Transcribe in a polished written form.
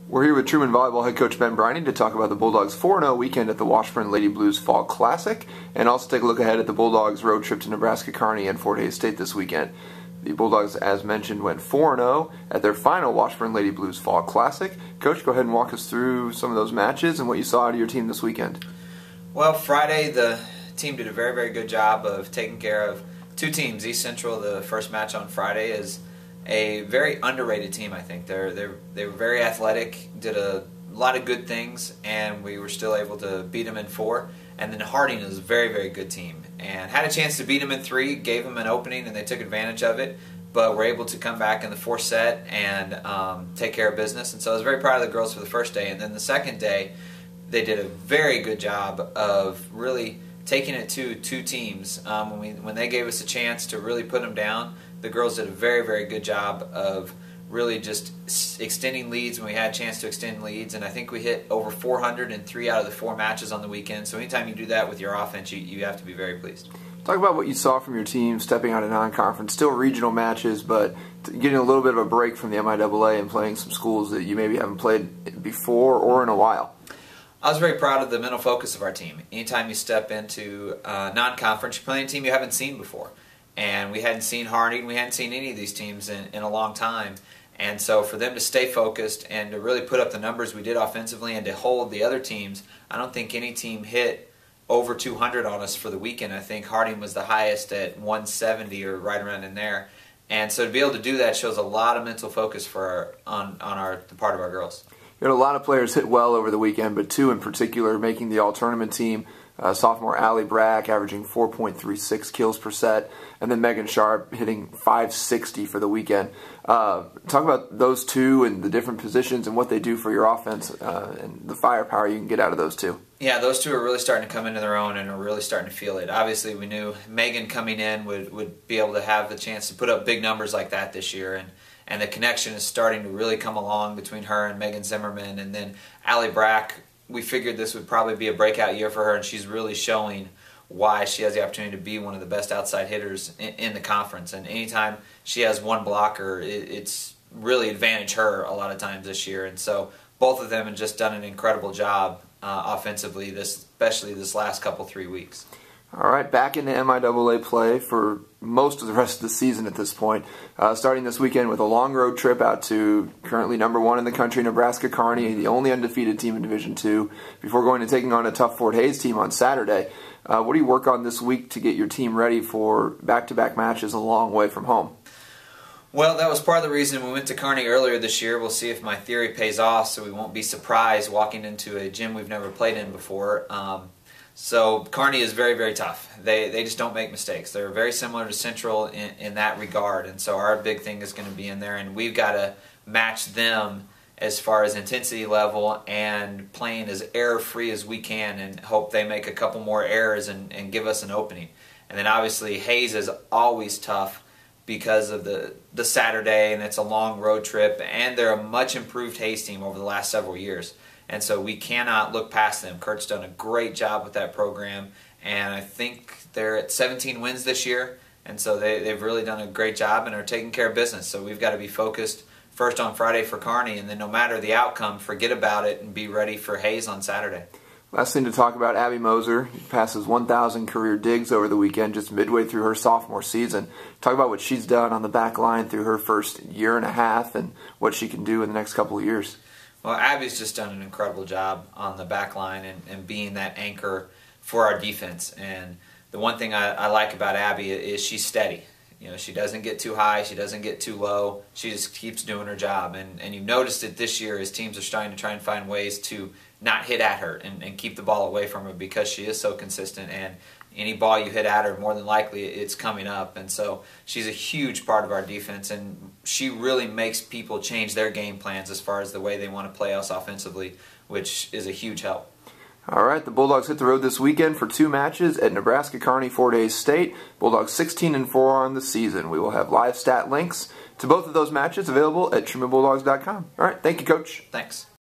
We're here with Truman Volleyball head coach Ben Briney to talk about the Bulldogs' 4-0 weekend at the Washburn Lady Blues Fall Classic, and also take a look ahead at the Bulldogs' road trip to Nebraska Kearney and Fort Hays State this weekend. The Bulldogs, as mentioned, went 4-0 at their final Washburn Lady Blues Fall Classic. Coach, go ahead and walk us through some of those matches and what you saw out of your team this weekend. Well, Friday the team did a very, very good job of taking care of two teams. East Central, the first match on Friday, is a very underrated team, I think. They were very athletic, did a lot of good things, and we were still able to beat them in 4. And then Harding is a very, very good team, and had a chance to beat them in 3, gave them an opening, and they took advantage of it, but were able to come back in the 4th set and take care of business. And so I was very proud of the girls for the first day. And then the second day, they did a very good job of really taking it to two teams. When they gave us a chance to really put them down, the girls did a very, very good job of really just extending leads when we had a chance to extend leads. And I think we hit over 400 in 3 out of the 4 matches on the weekend. So anytime you do that with your offense, you have to be very pleased. Talk about what you saw from your team stepping out of non-conference, still regional matches, but getting a little bit of a break from the MIAA and playing some schools that you maybe haven't played before or in a while. I was very proud of the mental focus of our team. Anytime you step into non-conference, you're playing a team you haven't seen before. And we hadn't seen Harding, we hadn't seen any of these teams in a long time. And so for them to stay focused and to really put up the numbers we did offensively and to hold the other teams, I don't think any team hit over 200 on us for the weekend. I think Harding was the highest at 170 or right around in there. And so to be able to do that shows a lot of mental focus for the part of our girls. You had a lot of players hit well over the weekend, but 2 in particular making the all-tournament team. Sophomore Allie Brack averaging 4.36 kills per set, and then Megan Sharp hitting 560 for the weekend. Talk about those 2 and the different positions and what they do for your offense and the firepower you can get out of those 2. Yeah, those 2 are really starting to come into their own and are really starting to feel it. Obviously, we knew Megan coming in would be able to have the chance to put up big numbers like that this year, and the connection is starting to really come along between her and Megan Zimmerman. And then Allie Brack, we figured this would probably be a breakout year for her, and she's really showing why she has the opportunity to be one of the best outside hitters in the conference. And anytime she has one blocker, it's really advantaged her a lot of times this year. And so both of them have just done an incredible job offensively, especially this last 3 weeks. All right, back into MIAA play for most of the rest of the season at this point. Starting this weekend with a long road trip out to currently #1 in the country, Nebraska Kearney, the only undefeated team in Division II, before going and taking on a tough Fort Hays team on Saturday. What do you work on this week to get your team ready for back-to-back matches a long way from home? Well, that was part of the reason we went to Kearney earlier this year. We'll see if my theory pays off, so we won't be surprised walking into a gym we've never played in before. So Kearney is very, very tough. They just don't make mistakes. They're very similar to Central in that regard, and so our big thing is going to be in there, and we've got to match them as far as intensity level and playing as error-free as we can and hope they make a couple more errors and give us an opening. And then obviously Hays is always tough because of the Saturday, and it's a long road trip, and they're a much improved Hays team over the last several years. And so we cannot look past them. Kurt's done a great job with that program, and I think they're at 17 wins this year, and so they've really done a great job and are taking care of business. So we've got to be focused first on Friday for Kearney, and then no matter the outcome, forget about it and be ready for Hays on Saturday. Last thing to talk about, Abby Moser passes 1,000 career digs over the weekend, just midway through her sophomore season. Talk about what she's done on the back line through her first year and a half and what she can do in the next couple of years. Well, Abby's just done an incredible job on the back line and being that anchor for our defense. And the one thing I like about Abby is she's steady. You know, she doesn't get too high, she doesn't get too low. She just keeps doing her job. And you've noticed it this year as teams are starting to try and find ways to not hit at her and keep the ball away from her because she is so consistent. And any ball you hit at her, more than likely it's coming up. And so she's a huge part of our defense, and she really makes people change their game plans as far as the way they want to play us offensively, which is a huge help. All right, the Bulldogs hit the road this weekend for 2 matches at Nebraska Kearney, Fort Hays State. Bulldogs 16-4 on the season. We will have live stat links to both of those matches available at TrumanBulldogs.com. All right, thank you, Coach. Thanks.